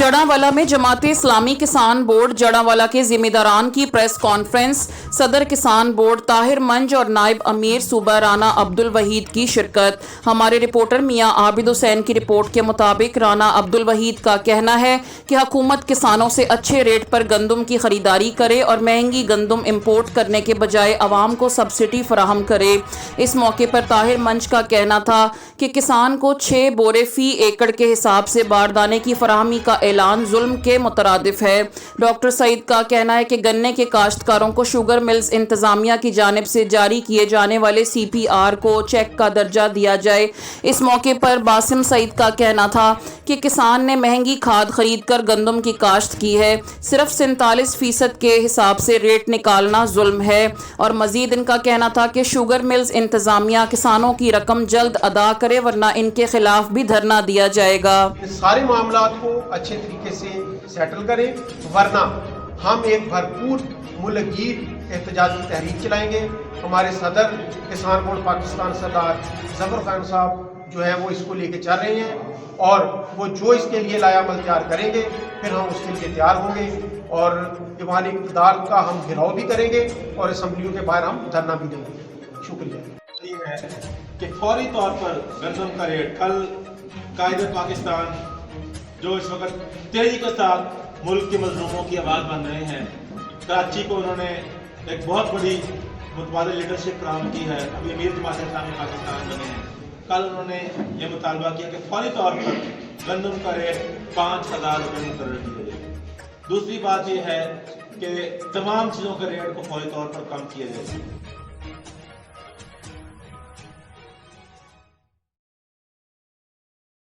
जड़ांवाला में जमात इस्लामी किसान बोर्ड जड़ांवाला के जिम्मेदारान की प्रेस कॉन्फ्रेंस। सदर किसान बोर्ड ताहिर मंज और नायब अमीर सूबा राना अब्दुल वहीद की शिरकत। हमारे रिपोर्टर मियां आबिद हुसैन की रिपोर्ट के मुताबिक राना अब्दुल वहीद का कहना है कि हुकूमत किसानों से अच्छे रेट पर गंदम की खरीदारी करे और महंगी गंदम इम्पोर्ट करने के बजाय आवाम को सब्सिडी फराहम करे। इस मौके पर ताहिर मंज का कहना था कि किसान को 6 बोरे फी एकड़ के हिसाब से बारदाने की फराहमी का ऐलान जुल्म के मुतरादिफ है। डॉक्टर सईद का कहना है कि गन्ने के काश्तकारों को शुगर मिल्स इंतजामिया की जानिब से जारी किए जाने वाले CPR को चेक का दर्जा दिया जाए। इस मौके पर बासिम सईद का कहना था कि किसान ने महंगी खाद खरीद कर गंदम की काश्त की है, सिर्फ 47% के हिसाब से रेट निकालना जुल्म है। और मजीद इनका कहना था कि शुगर मिल्स इंतजामिया किसानों की रकम जल्द अदा करे वरना इनके खिलाफ भी धरना दिया जाएगा। सारे मामलात को अच्छे तरीके से सेटल करें वरना हम एक भरपूर मुल्कगीर एहतजाजी तहरीक चलाएंगे। हमारे सदर किसान बोर्ड पाकिस्तान सरदार जफर खान साहब जो है वो इसको लेके चल रहे हैं और वो जो इसके लिए लायामल तैयार करेंगे फिर हम उसके लिए तैयार होंगे और ईवान इक़्तिदार का हम घेराव भी करेंगे और असम्बलियों के बाहर हम धरना भी देंगे। शुक्रिया। है कि फौरी तौर पर गंदम का रेट कल कायदे पाकिस्तान जो इस वक्त तेजी के साथ मुल्क के मजलूमों की आवाज़ बन रहे हैं, कराची को उन्होंने एक बहुत बड़ी मुतबादिल लीडरशिप फराहम की है। अभी अमीर जमात इस्लामी पाकिस्तान बने हैं। कल उन्होंने ये मुतालबा किया कि फौरी तौर पर गंदम का रेट 5000 रुपये मुकर्रर किया जाए। दूसरी बात यह है कि तमाम चीज़ों के रेट को फौरी तौर पर कम किया जाए।